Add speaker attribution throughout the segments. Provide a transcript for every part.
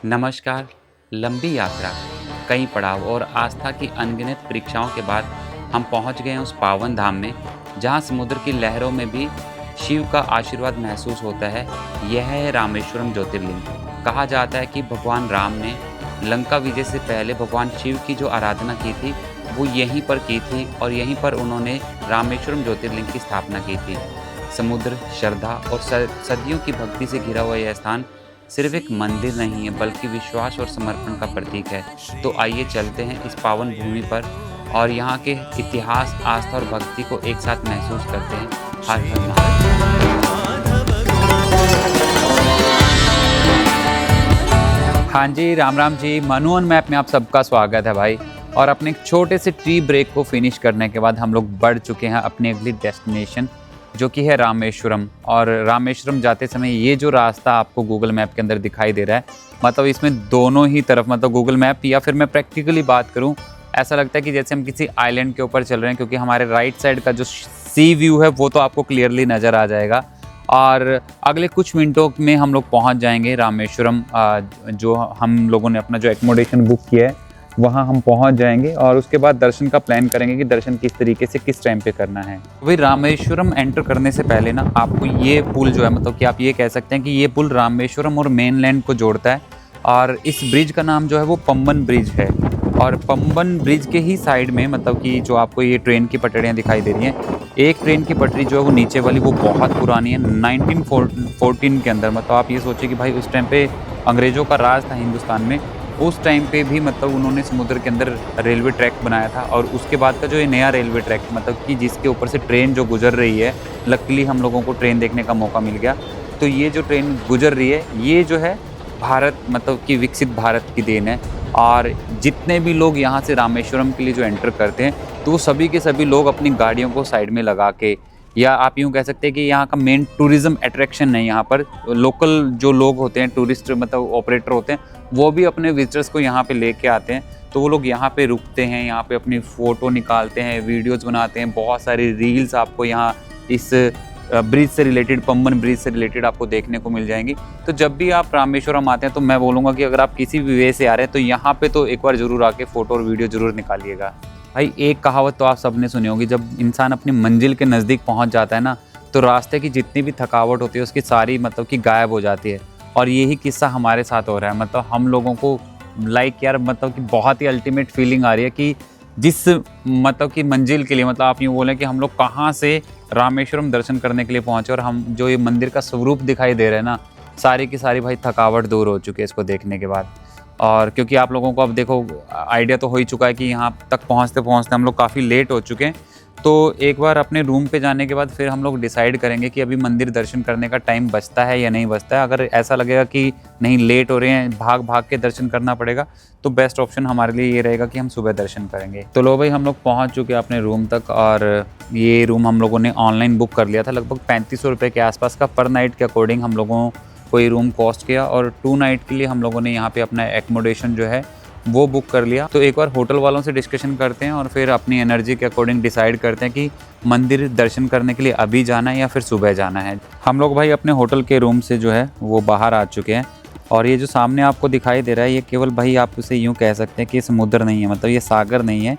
Speaker 1: नमस्कार। लंबी यात्रा, कई पड़ाव और आस्था की अनगिनत परीक्षाओं के बाद हम पहुंच गए हैं उस पावन धाम में, जहां समुद्र की लहरों में भी शिव का आशीर्वाद महसूस होता है। यह है रामेश्वरम ज्योतिर्लिंग। कहा जाता है कि भगवान राम ने लंका विजय से पहले भगवान शिव की जो आराधना की थी, वो यहीं पर की थी और यहीं पर उन्होंने रामेश्वरम ज्योतिर्लिंग की स्थापना की थी। समुद्र, श्रद्धा और सदियों की भक्ति से घिरा हुआ यह स्थान सिर्फ एक मंदिर नहीं है, बल्कि विश्वास और समर्पण का प्रतीक है। तो आइए चलते हैं इस पावन भूमि पर और यहाँ के इतिहास, आस्था और भक्ति को एक साथ महसूस करते हैं। हर हर महादेव। हाँ जी, राम राम जी। मनुअन मैप में आप सबका स्वागत है भाई। और अपने एक छोटे से टी ब्रेक को फिनिश करने के बाद हम लोग बढ़ चुके हैं अपनी अगली डेस्टिनेशन, जो कि है रामेश्वरम। और रामेश्वरम जाते समय ये जो रास्ता आपको गूगल मैप के अंदर दिखाई दे रहा है, मतलब इसमें दोनों ही तरफ, मतलब गूगल मैप या फिर मैं प्रैक्टिकली बात करूं, ऐसा लगता है कि जैसे हम किसी आइलैंड के ऊपर चल रहे हैं, क्योंकि हमारे राइट साइड का जो सी व्यू है वो तो आपको क्लियरली नज़र आ जाएगा। और अगले कुछ मिनटों में हम लोग पहुंच जाएंगे रामेश्वरम। जो हम लोगों ने अपना जो एकोमोडेशन बुक किया है वहाँ हम पहुंच जाएंगे और उसके बाद दर्शन का प्लान करेंगे कि दर्शन किस तरीके से किस टाइम पे करना है। वही रामेश्वरम एंटर करने से पहले ना आपको ये पुल जो है, मतलब कि आप ये कह सकते हैं कि ये पुल रामेश्वरम और मेनलैंड को जोड़ता है। और इस ब्रिज का नाम जो है वो पंबन ब्रिज है। और पंबन ब्रिज के ही साइड में, मतलब कि जो आपको ये ट्रेन की पटरियाँ दिखाई दे रही हैं, एक ट्रेन की पटरी जो है वो नीचे वाली वो बहुत पुरानी है, 1914 के अंदर। मतलब आप ये सोचिए कि भाई उस टाइम पे अंग्रेज़ों का राज था हिंदुस्तान में, उस टाइम पे भी मतलब उन्होंने समुद्र के अंदर रेलवे ट्रैक बनाया था। और उसके बाद का जो ये नया रेलवे ट्रैक, मतलब कि जिसके ऊपर से ट्रेन जो गुजर रही है, लकीली हम लोगों को ट्रेन देखने का मौका मिल गया। तो ये जो ट्रेन गुजर रही है, ये जो है भारत, मतलब कि विकसित भारत की देन है। और जितने भी लोग यहाँ से रामेश्वरम के लिए जो एंटर करते हैं, तो वो सभी के सभी लोग अपनी गाड़ियों को साइड में लगा के, या आप यूँ कह सकते हैं कि यहाँ का मेन टूरिज़्म अट्रैक्शन है। यहाँ पर लोकल जो लोग होते हैं, टूरिस्ट मतलब ऑपरेटर होते हैं, वो भी अपने विजिटर्स को यहाँ पे लेके आते हैं। तो वो लोग यहाँ पे रुकते हैं, यहाँ पे अपनी फ़ोटो निकालते हैं, वीडियोज़ बनाते हैं। बहुत सारी रील्स आपको यहाँ इस ब्रिज से रिलेटेड, पंबन ब्रिज से रिलेटेड आपको देखने को मिल जाएंगी। तो जब भी आप रामेश्वरम आते हैं, तो मैं बोलूँगा कि अगर आप किसी भी वे से आ रहे हैं, तो यहाँ पे तो एक बार ज़रूर आके फ़ोटो और वीडियो ज़रूर निकालिएगा। भाई एक कहावत तो आप सबने सुनी होगी, जब इंसान अपनी मंजिल के नज़दीक पहुँच जाता है ना, तो रास्ते की जितनी भी थकावट होती है उसकी सारी मतलब कि गायब हो जाती है। और यही किस्सा हमारे साथ हो रहा है। मतलब हम लोगों को यार मतलब कि बहुत ही अल्टीमेट फीलिंग आ रही है कि जिस मतलब कि मंजिल के लिए, मतलब आप यूँ बोलें कि हम लोग कहाँ से रामेश्वरम दर्शन करने के लिए पहुँचे, और हम जो ये मंदिर का स्वरूप दिखाई दे रहे हैं ना, सारी की सारी भाई थकावट दूर हो चुकी है इसको देखने के बाद। और क्योंकि आप लोगों को अब देखो आइडिया तो हो ही चुका है कि यहाँ तक पहुँचते पहुँचते हम लोग काफ़ी लेट हो चुके हैं। तो एक बार अपने रूम पे जाने के बाद फिर हम लोग डिसाइड करेंगे कि अभी मंदिर दर्शन करने का टाइम बचता है या नहीं बचता है। अगर ऐसा लगेगा कि नहीं, लेट हो रहे हैं, भाग भाग के दर्शन करना पड़ेगा, तो बेस्ट ऑप्शन हमारे लिए ये रहेगा कि हम सुबह दर्शन करेंगे। तो लो भाई, हम लोग पहुँच चुके हैं अपने रूम तक। और ये रूम हम लोगों ने ऑनलाइन बुक कर लिया था, लगभग 3500 रुपये के आसपास का पर नाइट के अकॉर्डिंग हम लोगों को ये रूम कॉस्ट किया। और 2 नाइट के लिए हम लोगों ने यहाँ पे अपना एकोमोडेशन जो है वो बुक कर लिया। तो एक बार होटल वालों से डिस्कशन करते हैं और फिर अपनी एनर्जी के अकॉर्डिंग डिसाइड करते हैं कि मंदिर दर्शन करने के लिए अभी जाना है या फिर सुबह जाना है। हम लोग भाई अपने होटल के रूम से जो है वो बाहर आ चुके हैं। और ये जो सामने आपको दिखाई दे रहा है, ये केवल भाई आप उसे यूँ कह सकते हैं कि ये समुद्र नहीं है, मतलब ये सागर नहीं है,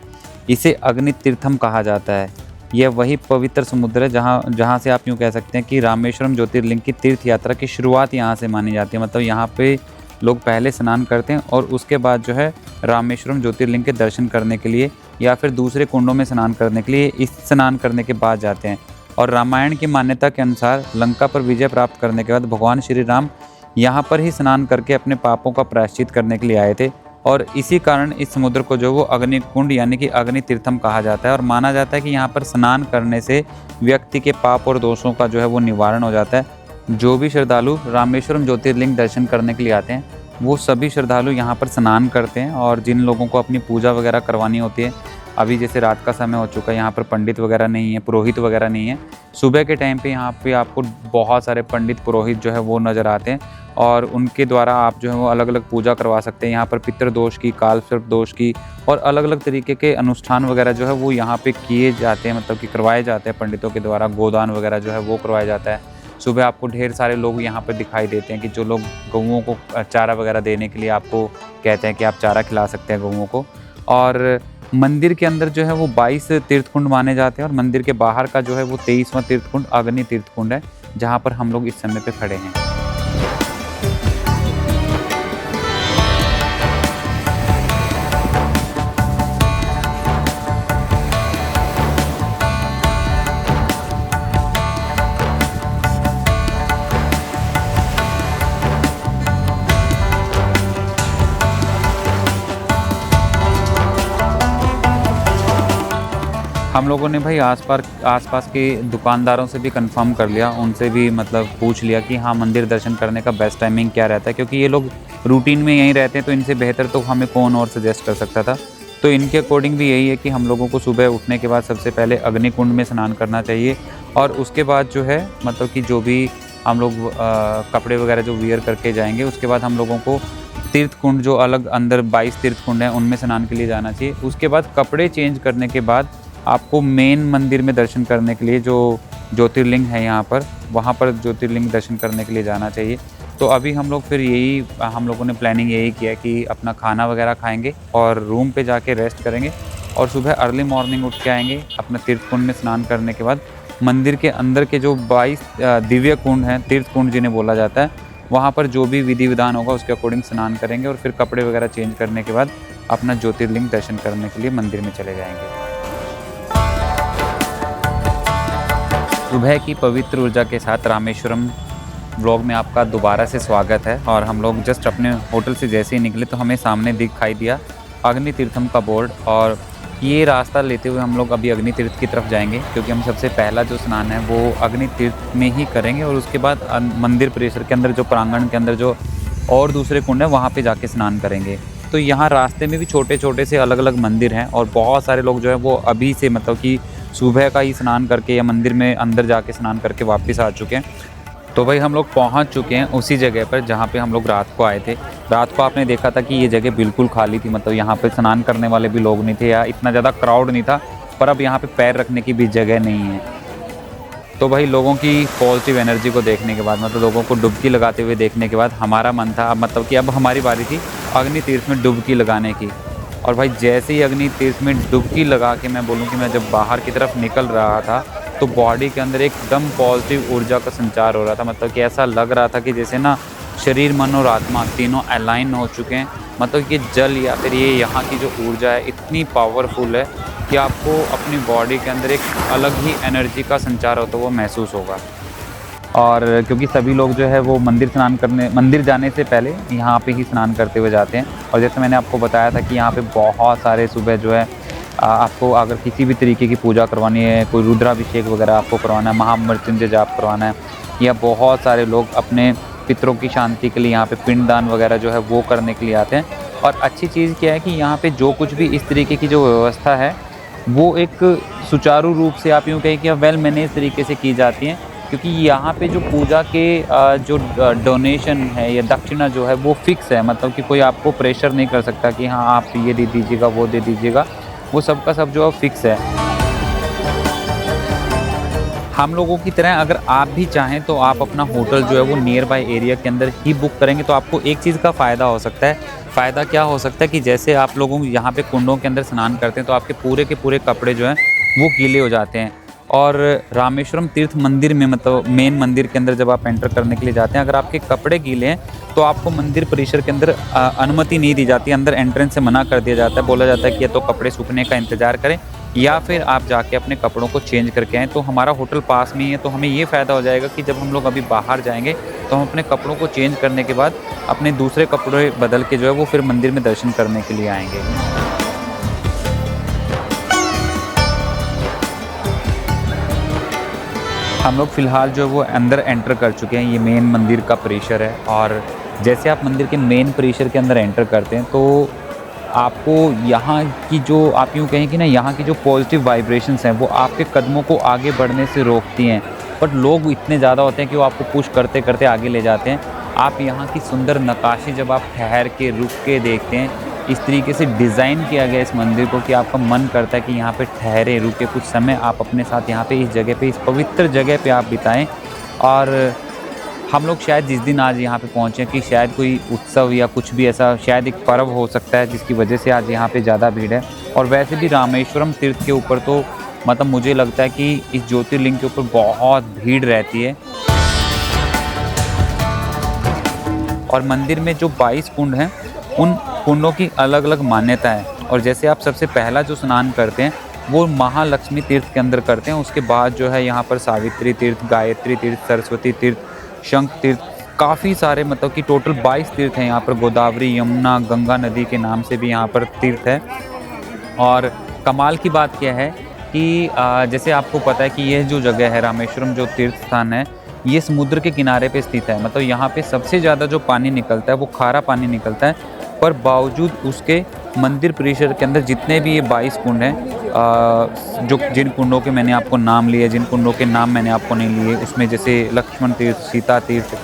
Speaker 1: इसे अग्नि तीर्थम कहा जाता है। यह वही पवित्र समुद्र है जहाँ से आप यूँ कह सकते हैं कि रामेश्वरम ज्योतिर्लिंग की तीर्थ यात्रा की शुरुआत यहाँ से मानी जाती है। मतलब यहाँ पे लोग पहले स्नान करते हैं और उसके बाद जो है रामेश्वरम ज्योतिर्लिंग के दर्शन करने के लिए या फिर दूसरे कुंडों में स्नान करने के लिए इस स्नान करने के बाद जाते हैं। और रामायण की मान्यता के अनुसार लंका पर विजय प्राप्त करने के बाद भगवान श्री राम यहाँ पर ही स्नान करके अपने पापों का प्रायश्चित करने के लिए आए थे। और इसी कारण इस समुद्र को जो वो अग्नि कुंड यानी कि अग्नि तीर्थम कहा जाता है। और माना जाता है कि यहाँ पर स्नान करने से व्यक्ति के पाप और दोषों का जो है वो निवारण हो जाता है। जो भी श्रद्धालु रामेश्वरम ज्योतिर्लिंग दर्शन करने के लिए आते हैं, वो सभी श्रद्धालु यहाँ पर स्नान करते हैं। और जिन लोगों को अपनी पूजा वगैरह करवानी होती है, अभी जैसे रात का समय हो चुका है, यहाँ पर पंडित वगैरह नहीं है, पुरोहित वगैरह नहीं है। सुबह के टाइम पे यहाँ पे आपको बहुत सारे पंडित पुरोहित जो है वो नज़र आते हैं और उनके द्वारा आप जो है वो अलग अलग पूजा करवा सकते हैं। यहाँ पर पितृदोष की, काल सर्प दोष की और अलग अलग तरीके के अनुष्ठान वगैरह जो है वो यहाँ पे किए जाते हैं, मतलब कि करवाए जाते हैं पंडितों के द्वारा। गोदान वगैरह जो है वो करवाया जाता है। सुबह आपको ढेर सारे लोग यहाँ पर दिखाई देते हैं कि जो लोग गौओं को चारा वगैरह देने के लिए आपको कहते हैं कि आप चारा खिला सकते हैं गौओं को। और मंदिर के अंदर जो है वो 22 तीर्थकुंड माने जाते हैं और मंदिर के बाहर का जो है वो 23वां तीर्थकुंड अग्नि तीर्थकुंड है, जहाँ पर हम लोग इस समय पे खड़े हैं। हम लोगों ने भाई आसपास के दुकानदारों से भी कंफर्म कर लिया, उनसे भी मतलब पूछ लिया कि हाँ मंदिर दर्शन करने का बेस्ट टाइमिंग क्या रहता है, क्योंकि ये लोग रूटीन में यहीं रहते हैं तो इनसे बेहतर तो हमें कौन और सजेस्ट कर सकता था। तो इनके अकॉर्डिंग भी यही है कि हम लोगों को सुबह उठने के बाद सबसे पहले अग्निकुंड में स्नान करना चाहिए और उसके बाद जो है मतलब कि जो भी हम लोग कपड़े वगैरह जो वियर करके जाएंगे, उसके बाद हम लोगों को तीर्थकुंड जो अलग अंदर 22 तीर्थकुंड हैं उनमें स्नान के लिए जाना चाहिए। उसके बाद कपड़े चेंज करने के बाद आपको मेन मंदिर में दर्शन करने के लिए जो ज्योतिर्लिंग है यहाँ पर, वहाँ पर ज्योतिर्लिंग दर्शन करने के लिए जाना चाहिए। तो अभी हम लोगों ने प्लानिंग यही किया कि अपना खाना वगैरह खाएंगे और रूम पे जाके रेस्ट करेंगे और सुबह अर्ली मॉर्निंग उठ के आएंगे। अपना तीर्थकुंड में स्नान करने के बाद मंदिर के अंदर के जो 22 दिव्य कुंड हैं, तीर्थकुंड जिन्हें बोला जाता है, वहाँ पर जो भी विधि विधान होगा उसके अकॉर्डिंग स्नान करेंगे और फिर कपड़े वगैरह चेंज करने के बाद अपना ज्योतिर्लिंग दर्शन करने के लिए मंदिर में चले जाएंगे। सुबह की पवित्र ऊर्जा के साथ रामेश्वरम व्लॉग में आपका दोबारा से स्वागत है। और हम लोग जस्ट अपने होटल से जैसे ही निकले तो हमें सामने दिखाई दिया अग्नि तीर्थम का बोर्ड, और ये रास्ता लेते हुए हम लोग अभी अग्नि तीर्थ की तरफ जाएंगे, क्योंकि हम सबसे पहला जो स्नान है वो अग्नि तीर्थ में ही करेंगे और उसके बाद मंदिर परिसर के अंदर जो प्रांगण के अंदर जो और दूसरे कुंड है वहाँ पे जाके स्नान करेंगे। तो यहाँ रास्ते में भी छोटे छोटे से अलग अलग मंदिर हैं और बहुत सारे लोग जो है वो अभी से मतलब कि सुबह का ही स्नान करके या मंदिर में अंदर जाके स्नान करके वापस आ चुके हैं। तो भाई हम लोग पहुंच चुके हैं उसी जगह पर जहां पे हम लोग रात को आए थे। रात को आपने देखा था कि ये जगह बिल्कुल खाली थी, मतलब यहाँ पे स्नान करने वाले भी लोग नहीं थे या इतना ज़्यादा क्राउड नहीं था, पर अब यहाँ पे पैर रखने की भी जगह नहीं है। तो भाई लोगों की पॉजिटिव एनर्जी को देखने के बाद, मतलब लोगों को डुबकी लगाते हुए देखने के बाद हमारा मन था मतलब कि अब हमारी बारी थी अग्नि तीर्थ में डुबकी लगाने की। और भाई जैसे ही अग्नि तीर्थ में डुबकी लगा के मैं बोलूँ कि मैं जब बाहर की तरफ निकल रहा था तो बॉडी के अंदर एकदम पॉजिटिव ऊर्जा का संचार हो रहा था। मतलब कि ऐसा लग रहा था कि जैसे ना शरीर, मन और आत्मा तीनों अलाइन हो चुके हैं। मतलब कि जल या फिर ये यहाँ की जो ऊर्जा है इतनी पावरफुल है कि आपको अपनी बॉडी के अंदर एक अलग ही एनर्जी का संचार होता वो महसूस होगा। और क्योंकि सभी लोग जो है वो मंदिर जाने से पहले यहाँ पे ही स्नान करते हुए जाते हैं। और जैसे मैंने आपको बताया था कि यहाँ पे बहुत सारे सुबह जो है आपको अगर किसी भी तरीके की पूजा करवानी है, कोई रुद्राभिषेक वगैरह आपको करवाना है, महामृत्युंजय जाप करवाना है, या बहुत सारे लोग अपने पितरों की शांति के लिए यहाँ पे पिंडदान वगैरह जो है वो करने के लिए आते हैं। और अच्छी चीज़ क्या है कि यहाँ पे जो कुछ भी इस तरीके की जो व्यवस्था है वो एक सुचारू रूप से, आप यूँ कहें कि वेल मैनेज तरीके से की जाती हैं। क्योंकि यहाँ पे जो पूजा के जो डोनेशन है या दक्षिणा जो है वो फिक्स है, मतलब कि कोई आपको प्रेशर नहीं कर सकता कि हाँ आप ये दे दीजिएगा वो दे दीजिएगा, वो सबका सब जो है फिक्स है। हम लोगों की तरह अगर आप भी चाहें तो आप अपना होटल जो है वो नियर बाय एरिया के अंदर ही बुक करेंगे तो आपको एक चीज़ का फ़ायदा हो सकता है। फ़ायदा क्या हो सकता है कि जैसे आप लोगों यहाँ पे कुंडों के अंदर स्नान करते हैं तो आपके पूरे के पूरे कपड़े जो हैं वो गीले हो जाते हैं। और रामेश्वरम तीर्थ मंदिर में, मतलब मेन मंदिर के अंदर जब आप एंटर करने के लिए जाते हैं, अगर आपके कपड़े गीले हैं तो आपको मंदिर परिसर के अंदर अनुमति नहीं दी जाती, अंदर एंट्रेंस से मना कर दिया जाता है। बोला जाता है कि या तो कपड़े सूखने का इंतज़ार करें या फिर आप जाके अपने कपड़ों को चेंज करके आएँ। तो हमारा होटल पास में ही है तो हमें ये फ़ायदा हो जाएगा कि जब हम लोग अभी बाहर जाएंगे तो हम अपने कपड़ों को चेंज करने के बाद अपने दूसरे कपड़े बदल के जो है वो फिर मंदिर में दर्शन करने के लिए आएंगे। हम लोग फ़िलहाल जो है वो अंदर एंटर कर चुके हैं। ये मेन मंदिर का परिसर है और जैसे आप मंदिर के मेन परिसर के अंदर एंटर करते हैं तो आपको यहाँ की जो, आप यूँ कहें कि ना, यहाँ की जो पॉजिटिव वाइब्रेशंस हैं वो आपके कदमों को आगे बढ़ने से रोकती हैं। बट लोग इतने ज़्यादा होते हैं कि वो आपको पुश करते करते आगे ले जाते हैं। आप यहाँ की सुंदर नक्काशी जब आप ठहर के रुक के देखते हैं, इस तरीके से डिज़ाइन किया गया इस मंदिर को कि आपका मन करता है कि यहाँ पे ठहरे, रुके, कुछ समय आप अपने साथ यहाँ पे इस जगह पे, इस पवित्र जगह पे आप बिताएं। और हम लोग शायद जिस दिन आज यहाँ पे पहुँचे कि शायद कोई उत्सव या कुछ भी ऐसा शायद एक पर्व हो सकता है जिसकी वजह से आज यहाँ पे ज़्यादा भीड़ है। और वैसे भी रामेश्वरम तीर्थ के ऊपर तो मतलब मुझे लगता है कि इस ज्योतिर्लिंग के ऊपर बहुत भीड़ रहती है। और मंदिर में जो 22 कुंड हैं उन कुंडों की अलग अलग मान्यता है। और जैसे आप सबसे पहला जो स्नान करते हैं वो महालक्ष्मी तीर्थ के अंदर करते हैं। उसके बाद जो है यहाँ पर सावित्री तीर्थ, गायत्री तीर्थ, सरस्वती तीर्थ, शंख तीर्थ, काफ़ी सारे मतलब कि टोटल 22 तीर्थ हैं यहाँ पर। गोदावरी, यमुना, गंगा नदी के नाम से भी यहाँ पर तीर्थ है। और कमाल की बात क्या है कि जैसे आपको पता है कि यह जो जगह है रामेश्वरम जो तीर्थ स्थान है ये समुद्र के किनारे पे स्थित है। मतलब यहाँ पे सबसे ज़्यादा जो पानी निकलता है वो खारा पानी निकलता है। पर बावजूद उसके मंदिर परिसर के अंदर जितने भी ये 22 कुंड हैं, जो जिन कुंडों के मैंने आपको नाम लिए, जिन कुंडों के नाम मैंने आपको नहीं लिए, उसमें जैसे लक्ष्मण तीर्थ, सीता तीर्थ,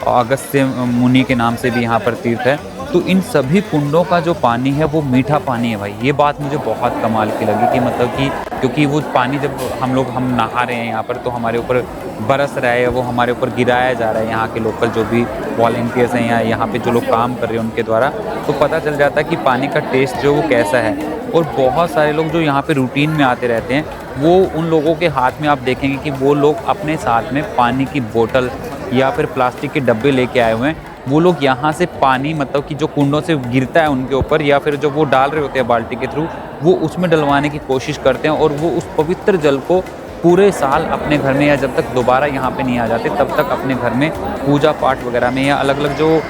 Speaker 1: अगस्त्य मुनि के नाम से भी यहाँ पर तीर्थ है। तो इन सभी कुंडों का जो पानी है वो मीठा पानी है भाई। ये बात मुझे बहुत कमाल की लगी कि मतलब कि क्योंकि वो पानी जब हम नहा रहे हैं यहाँ पर तो हमारे ऊपर बरस रहा है, वो हमारे ऊपर गिराया जा रहा है यहाँ के लोकल जो भी वॉलंटियर्स हैं या यहाँ पे जो लोग काम कर रहे हैं उनके द्वारा। तो पता चल जाता है कि पानी का टेस्ट जो वो कैसा है। और बहुत सारे लोग जो यहाँ पे रूटीन में आते रहते हैं वो उन लोगों के हाथ में आप देखेंगे कि वो लोग अपने साथ में पानी की बोतल या फिर प्लास्टिक के डब्बे लेके आए हुए हैं। वो लोग यहाँ से पानी मतलब कि जो कुंडों से गिरता है उनके ऊपर या फिर जो वो डाल रहे होते हैं बाल्टी के थ्रू, वो उसमें डलवाने की कोशिश करते हैं। और वो उस पवित्र जल को पूरे साल अपने घर में या जब तक दोबारा यहाँ पे नहीं आ जाते तब तक अपने घर में पूजा पाठ वगैरह में या अलग अलग जो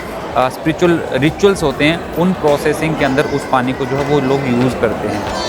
Speaker 1: स्पिरिचुअल रिचुअल्स होते हैं उन प्रोसेसिंग के अंदर उस पानी को जो है वो लोग यूज़ करते हैं।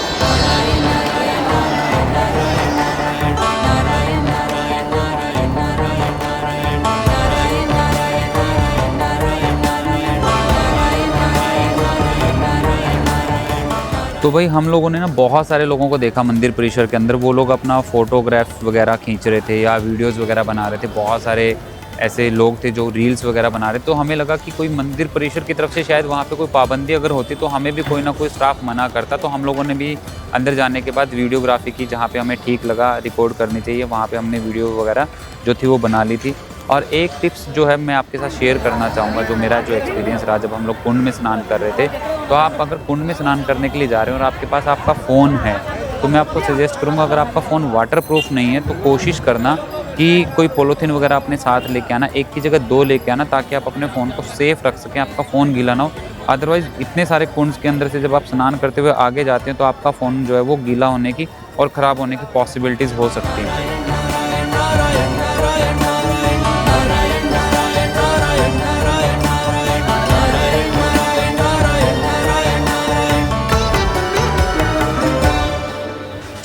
Speaker 1: तो भाई हम लोगों ने ना बहुत सारे लोगों को देखा मंदिर परिसर के अंदर, वो लोग अपना फ़ोटोग्राफ वगैरह खींच रहे थे या वीडियोस वगैरह बना रहे थे। बहुत सारे ऐसे लोग थे जो रील्स वगैरह बना रहे। तो हमें लगा कि कोई मंदिर परिसर की तरफ से शायद वहाँ पे कोई पाबंदी अगर होती तो हमें भी कोई ना कोई स्टाफ मना करता। तो हम लोगों ने भी अंदर जाने के बाद वीडियोग्राफी की, जहाँ पे हमें ठीक लगा रिकॉर्ड करनी चाहिए वहाँ पे हमने वीडियो वगैरह जो थी वो बना ली थी। और एक टिप्स जो है मैं आपके साथ शेयर करना चाहूँगा, जो मेरा जो एक्सपीरियंस रहा जब हम लोग कुंड में स्नान कर रहे थे। तो आप अगर कुंड में स्नान करने के लिए जा रहे हो और आपके पास आपका फ़ोन है तो मैं आपको सजेस्ट करूँगा, अगर आपका फ़ोन वाटरप्रूफ नहीं है तो कोशिश करना कि कोई पॉलीथीन वगैरह अपने साथ लेके आना, एक की जगह 2 लेके आना, ताकि आप अपने फ़ोन को सेफ़ रख सकें, आपका फ़ोन गीला ना हो। अदरवाइज़ इतने सारे कुंड के अंदर से जब आप स्नान करते हुए आगे जाते हैं तो आपका फ़ोन जो है वो गीला होने की और ख़राब होने की पॉसिबिलिटीज़ हो सकती हैं।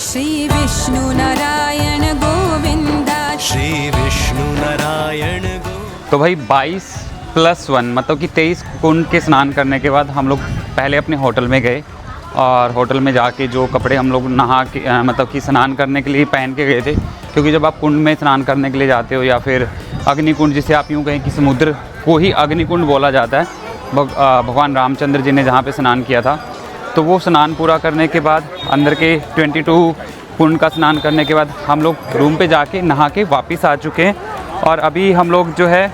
Speaker 2: श्री विष्णु नारायण गोविंदा, श्री विष्णु नारायण गोविंदा।
Speaker 1: तो भाई 22+1 मतलब कि 23 कुंड के स्नान करने के बाद हम लोग पहले अपने होटल में गए और होटल में जाके जो कपड़े हम लोग नहा के मतलब कि स्नान करने के लिए पहन के गए थे, क्योंकि जब आप कुंड में स्नान करने के लिए जाते हो या फिर अग्निकुंड, जिसे आप यूँ कहें कि समुद्र को ही अग्निकुंड बोला जाता है, भगवान रामचंद्र जी ने जहाँ पे स्नान किया था, तो वो स्नान पूरा करने के बाद अंदर के 22 कुंड का स्नान करने के बाद हम लोग रूम पे जाके नहा के वापस आ चुके हैं। और अभी हम लोग जो है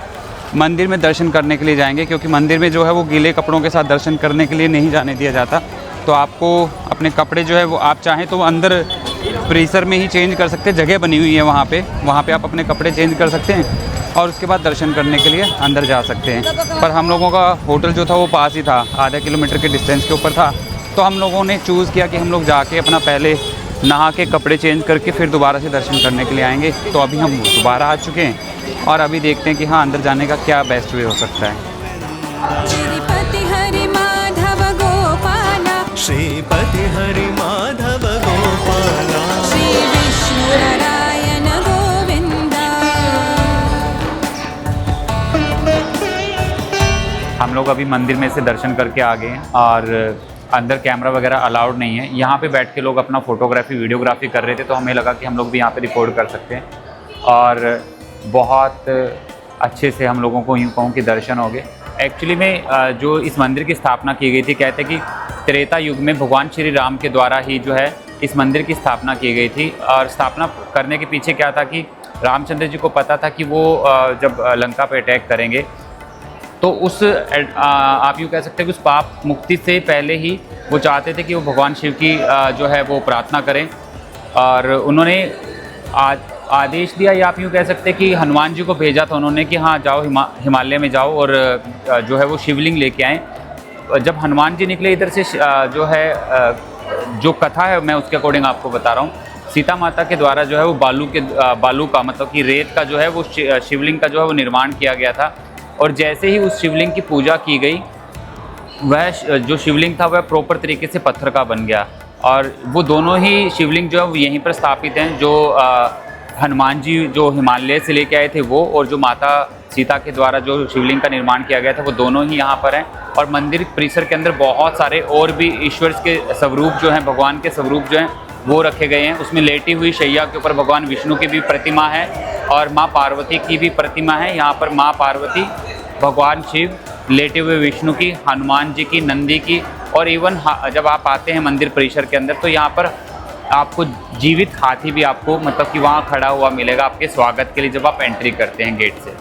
Speaker 1: मंदिर में दर्शन करने के लिए जाएंगे, क्योंकि मंदिर में जो है वो गीले कपड़ों के साथ दर्शन करने के लिए नहीं जाने दिया जाता। तो आपको अपने कपड़े जो है वो आप चाहें तो अंदर परिसर में ही चेंज कर सकते हैं, जगह बनी हुई है वहाँ पे आप अपने कपड़े चेंज कर सकते हैं और उसके बाद दर्शन करने के लिए अंदर जा सकते हैं। पर हम लोगों का होटल जो था वो पास ही था, आधा किलोमीटर के डिस्टेंस के ऊपर था। तो हम लोगों ने चूज़ किया कि हम लोग जाके अपना पहले नहा के कपड़े चेंज करके फिर दोबारा से दर्शन करने के लिए आएंगे। तो अभी हम दोबारा आ चुके हैं और अभी देखते हैं कि हाँ अंदर जाने का क्या बेस्ट वे हो सकता है।
Speaker 2: श्रीपति हरि माधव गोपाला, श्रीपति हरि माधव गोपाला, श्री विष्णु नारायण गोविंदा।
Speaker 1: हम लोग अभी मंदिर में से दर्शन करके आ गए हैं और अंदर कैमरा वगैरह अलाउड नहीं है। यहाँ पे बैठ के लोग अपना फ़ोटोग्राफी वीडियोग्राफी कर रहे थे, तो हमें लगा कि हम लोग भी यहाँ पे रिकॉर्ड कर सकते हैं। और बहुत अच्छे से हम लोगों को यूँ कहूँ कि दर्शन हो गए। एक्चुअली में जो इस मंदिर की स्थापना की गई थी, कहते हैं कि त्रेता युग में भगवान श्री राम के द्वारा ही जो है इस मंदिर की स्थापना की गई थी। और स्थापना करने के पीछे क्या था कि रामचंद्र जी को पता था कि वो जब लंका पे अटैक करेंगे तो उस आप यूँ कह सकते हैं कि उस पाप मुक्ति से पहले ही वो चाहते थे कि वो भगवान शिव की जो है वो प्रार्थना करें। और उन्होंने आदेश दिया, या आप यूँ कह सकते हैं कि हनुमान जी को भेजा था उन्होंने कि हाँ जाओ हिमालय में जाओ और जो है वो शिवलिंग लेके आएँ। जब हनुमान जी निकले इधर से जो है जो कथा है मैं उसके अकॉर्डिंग आपको बता रहा हूँ। सीता माता के द्वारा जो है वो बालू का मतलब कि रेत का जो है वो शिवलिंग का जो है वो निर्माण किया गया था। और जैसे ही उस शिवलिंग की पूजा की गई, वह जो शिवलिंग था वह प्रॉपर तरीके से पत्थर का बन गया। और वो दोनों ही शिवलिंग जो है वो यहीं पर स्थापित हैं, जो हनुमान जी जो हिमालय से लेके आए थे वो, और जो माता सीता के द्वारा जो शिवलिंग का निर्माण किया गया था वो दोनों ही यहाँ पर हैं। और मंदिर परिसर के अंदर बहुत सारे और भी ईश्वर के स्वरूप जो हैं, भगवान के स्वरूप जो हैं वो रखे गए हैं। उसमें लेटी हुई शैया के ऊपर भगवान विष्णु की भी प्रतिमा है और माँ पार्वती की भी प्रतिमा है। यहाँ पर माँ पार्वती, भगवान शिव, लेटे हुए विष्णु की, हनुमान जी की, नंदी की, और इवन जब आप आते हैं मंदिर परिसर के अंदर तो यहाँ पर आपको जीवित हाथी भी आपको मतलब कि वहाँ खड़ा हुआ मिलेगा आपके स्वागत के लिए जब आप एंट्री करते हैं गेट से।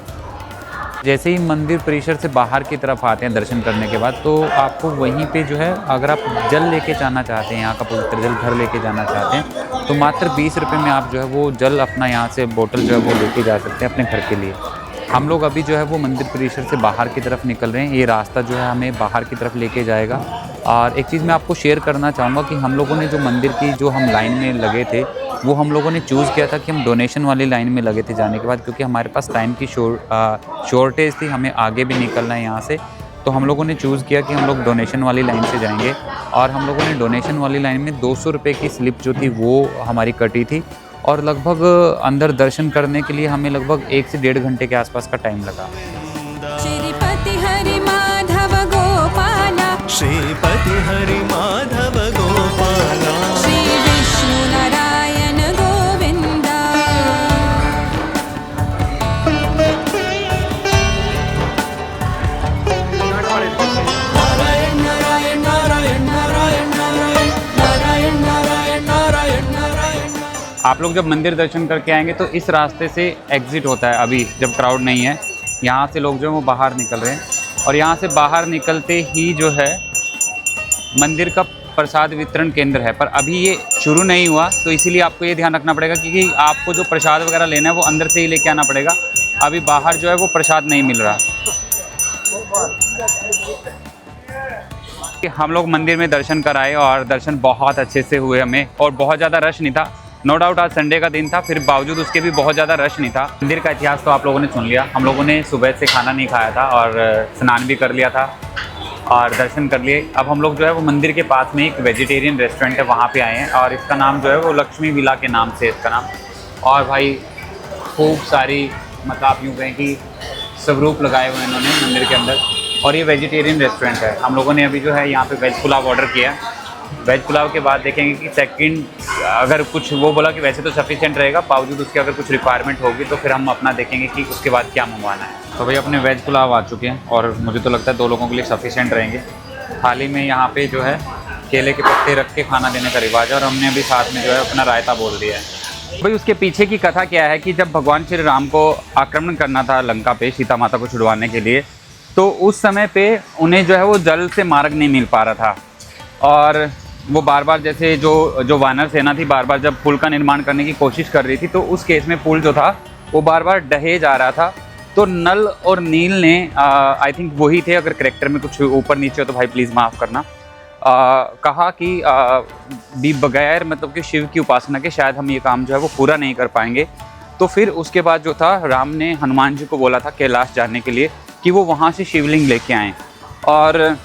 Speaker 1: जैसे ही मंदिर परिसर से बाहर की तरफ आते हैं दर्शन करने के बाद, तो आपको वहीं पे जो है अगर आप जल लेके जाना चाहते हैं, यहाँ का पवित्र जल घर लेके जाना चाहते हैं, तो मात्र 20 रुपये में आप जो है वो जल अपना यहाँ से बोतल जो है वो लेके जा सकते हैं अपने घर के लिए। हम लोग अभी जो है वो मंदिर परिसर से बाहर की तरफ निकल रहे हैं। ये रास्ता जो है हमें बाहर की तरफ लेके जाएगा। और एक चीज़ मैं आपको शेयर करना चाहूँगा कि हम लोगों ने जो मंदिर की जो हम लाइन में लगे थे वो हम लोगों ने चूज़ किया था कि हम डोनेशन वाली लाइन में लगे थे जाने के बाद, क्योंकि हमारे पास टाइम की शॉर्टेज थी, हमें आगे भी निकलना है यहाँ से। तो हम लोगों ने चूज़ किया कि हम लोग डोनेशन वाली लाइन से जाएंगे। और हम लोगों ने डोनेशन वाली लाइन में 200 रुपये की स्लिप जो थी वो हमारी कटी थी। और लगभग अंदर दर्शन करने के लिए हमें लगभग 1 से 1.5 घंटे के आसपास का टाइम लगा।
Speaker 2: श्रीपति हरि माधव गोपाला,
Speaker 3: श्रीपति हरि माधव गोपाला,
Speaker 2: श्री विष्णु नारायण गोविंदा। नारायण नारायण नारायण नारायण नारायण नारायण नारायण नारायण नारायण।
Speaker 1: आप लोग जब मंदिर दर्शन करके आएंगे तो इस रास्ते से एग्ज़िट होता है, अभी जब क्राउड नहीं है। यहाँ से लोग जो है वो बाहर निकल रहे हैं और यहाँ से बाहर निकलते ही जो है मंदिर का प्रसाद वितरण केंद्र है, पर अभी ये शुरू नहीं हुआ, तो इसीलिए आपको ये ध्यान रखना पड़ेगा क्योंकि आपको जो प्रसाद वगैरह लेना है वो अंदर से ही लेके आना पड़ेगा। अभी बाहर जो है वो प्रसाद नहीं मिल रहा। हम लोग मंदिर में दर्शन कराए और दर्शन बहुत अच्छे से हुए हमें, और बहुत ज़्यादा रश नहीं था। नो डाउट आज संडे का दिन था, फिर बावजूद उसके भी बहुत ज़्यादा रश नहीं था। मंदिर का इतिहास तो आप लोगों ने सुन लिया। हम लोगों ने सुबह से खाना नहीं खाया था और स्नान भी कर लिया था और दर्शन कर लिए। अब हम लोग जो है वो मंदिर के पास में एक वेजिटेरियन रेस्टोरेंट है वहाँ पे आए हैं और इसका नाम जो है वो लक्ष्मी विला के नाम से इसका नाम। और भाई खूब सारी मतलब आप यूँ कहें कि स्वरूप लगाए हुए इन्होंने मंदिर के अंदर, और ये वेजिटेरियन रेस्टोरेंट है। हम लोगों ने अभी जो है यहाँ पे वेज पुलाव ऑर्डर किया। वेज पुलाव के बाद देखेंगे कि सेकंड अगर कुछ वो बोला कि वैसे तो सफिशिएंट रहेगा, बावजूद उसके अगर कुछ रिक्वायरमेंट होगी तो फिर हम अपना देखेंगे कि उसके बाद क्या मंगवाना है। तो भाई अपने वेज पुलाव आ चुके हैं और मुझे तो लगता है 2 लोगों के लिए सफिशिएंट रहेंगे। थाली में यहाँ पे जो है केले के पत्ते रख के खाना देने का रिवाज है और हमने अभी साथ में जो है अपना रायता बोल दिया है। भाई उसके पीछे की कथा क्या है कि जब भगवान श्री राम को आक्रमण करना था लंका पे सीता माता को छुड़वाने के लिए, तो उस समय पे उन्हें जो है वो जल से मार्ग नहीं मिल पा रहा था और वो बार बार जैसे जो वानर सेना थी बार बार जब पुल का निर्माण करने की कोशिश कर रही थी, तो उस केस में पुल जो था वो बार बार ढहे जा रहा था। तो नल और नील ने आई थिंक वही थे, अगर करेक्टर में कुछ ऊपर नीचे हो तो भाई प्लीज़ माफ़ करना, कहा कि बगैर मतलब कि शिव की उपासना के शायद हम ये काम जो है वो पूरा नहीं कर पाएंगे। तो फिर उसके बाद जो था राम ने हनुमान जी को बोला था कैलाश जाने के लिए कि वो वहाँ से शिवलिंग लेके आएँ। और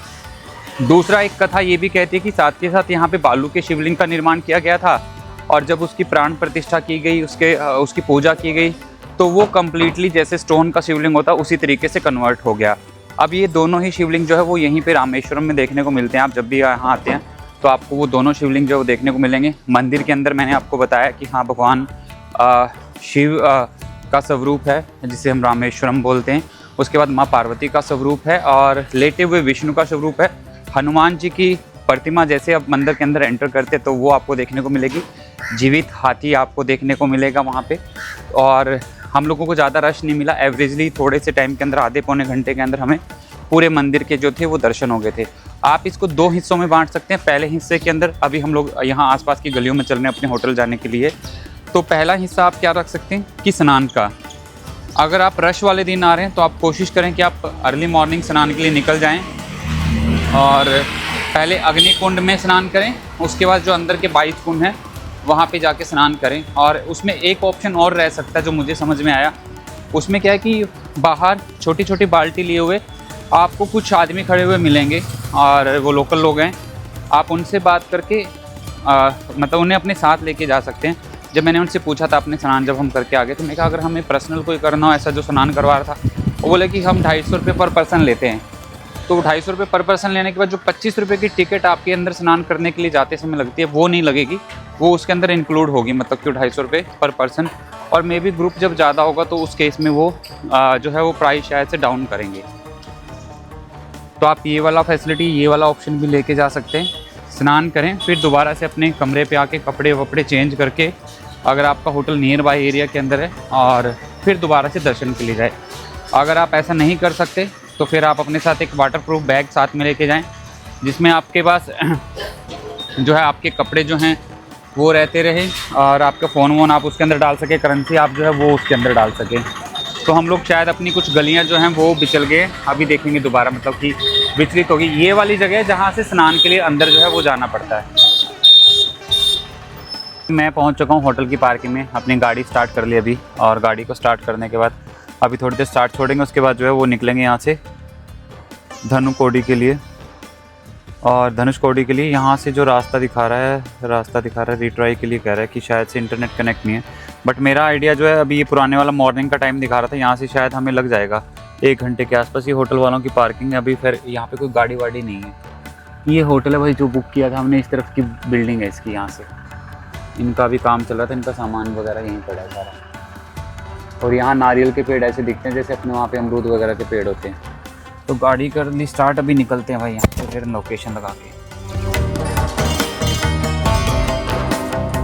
Speaker 1: दूसरा एक कथा ये भी कहती है कि साथ के साथ यहाँ पे बालू के शिवलिंग का निर्माण किया गया था और जब उसकी प्राण प्रतिष्ठा की गई, उसकी पूजा की गई, तो वो कम्प्लीटली जैसे स्टोन का शिवलिंग होता उसी तरीके से कन्वर्ट हो गया। अब ये दोनों ही शिवलिंग जो है वो यहीं पे रामेश्वरम में देखने को मिलते हैं। आप जब भी यहाँ आते हैं तो आपको वो दोनों शिवलिंग जो है वो देखने को मिलेंगे। मंदिर के अंदर मैंने आपको बताया कि हाँ भगवान शिव का स्वरूप है जिसे हम रामेश्वरम बोलते हैं। उसके बाद माँ पार्वती का स्वरूप है और लेटे हुए विष्णु का स्वरूप है। हनुमान जी की प्रतिमा जैसे आप मंदिर के अंदर एंटर करते तो वो आपको देखने को मिलेगी। जीवित हाथी आपको देखने को मिलेगा वहाँ पे। और हम लोगों को ज़्यादा रश नहीं मिला, एवरेजली थोड़े से टाइम के अंदर, आधे पौने घंटे के अंदर हमें पूरे मंदिर के जो थे वो दर्शन हो गए थे। आप इसको 2 हिस्सों में बांट सकते हैं। पहले हिस्से के अंदर अभी हम लोग यहाँ आसपास की गलियों में चल रहे हैं अपने होटल जाने के लिए। तो पहला हिस्सा आप क्या रख सकते हैं कि स्नान का। अगर आप रश वाले दिन आ रहे हैं तो आप कोशिश करें कि आप अर्ली मॉर्निंग स्नान के लिए निकल जाएं और पहले अग्नि कुंड में स्नान करें, उसके बाद जो अंदर के 22 कुंड हैं वहाँ पे जाके स्नान करें। और उसमें एक ऑप्शन और रह सकता है जो मुझे समझ में आया, उसमें क्या है कि बाहर छोटी छोटी बाल्टी लिए हुए आपको कुछ आदमी खड़े हुए मिलेंगे और वो लोकल लोग हैं, आप उनसे बात करके मतलब उन्हें अपने साथ लेके जा सकते हैं। जब मैंने उनसे पूछा था अपने स्नान जब हम करके आ गए तो मैंने कहा अगर हमें पर्सनल कोई करना हो ऐसा जो स्नान करवा रहा था, वो बोले कि हम 250 रुपये पर पर्सन लेते हैं। तो 250 रुपये पर पर्सन लेने के बाद जो 25 रुपये की टिकट आपके अंदर स्नान करने के लिए जाते समय लगती है वो नहीं लगेगी, वो उसके अंदर इंक्लूड होगी, मतलब कि 250 रुपये पर पर्सन। और मे बी ग्रुप जब ज़्यादा होगा तो उस केस में वो जो है वो प्राइस शायद से डाउन करेंगे। तो आप ये वाला फैसिलिटी, ये वाला ऑप्शन भी लेके जा सकते हैं। स्नान करें, फिर दोबारा से अपने कमरे पे आके कपड़े वपड़े चेंज करके, अगर आपका होटल नियर बाय एरिया के अंदर है, और फिर दोबारा से दर्शन के लिए जाए। अगर आप ऐसा नहीं कर सकते तो फिर आप अपने साथ एक वाटरप्रूफ बैग साथ में लेके जाएं, जिसमें आपके पास जो है आपके कपड़े जो हैं वो रहते रहे और आपका फ़ोन वोन आप उसके अंदर डाल सके, करेंसी आप जो है वो उसके अंदर डाल सकें। तो हम लोग शायद अपनी कुछ गलियां जो हैं वो बिचल गए, अभी देखेंगे दोबारा, मतलब कि विचलित होगी। ये वाली जगह है जहाँ से स्नान के लिए अंदर जो है वो जाना पड़ता है। मैं पहुँच चुका हूँ होटल की पार्किंग में, अपनी गाड़ी स्टार्ट कर ली अभी, और गाड़ी को स्टार्ट करने के बाद अभी थोड़ी देर स्टार्ट छोड़ेंगे, उसके बाद जो है वो निकलेंगे यहाँ से धनुषकोडी के लिए। और धनुषकोडी के लिए यहाँ से जो रास्ता दिखा रहा है रिट्राई के लिए कह रहा है कि शायद से इंटरनेट कनेक्ट नहीं है, बट मेरा आइडिया जो है अभी ये पुराने वाला मॉर्निंग का टाइम दिखा रहा था, यहाँ से शायद हमें लग जाएगा 1 घंटे के आसपास। ये होटल वालों की पार्किंग है अभी, फिर यहाँ पे कोई गाड़ी वाड़ी नहीं है। ये होटल है भाई जो बुक किया था हमने, इस तरफ की बिल्डिंग है इसकी, यहाँ से इनका भी काम चल रहा था, इनका सामान वगैरह यहीं पड़ा है सारा। और यहाँ नारियल के पेड़ ऐसे दिखते हैं जैसे अपने वहाँ पे अमरूद वगैरह के पेड़ होते हैं। तो गाड़ी कर ली स्टार्ट, अभी निकलते हैं भाई यहाँ से फिर लोकेशन लगा के।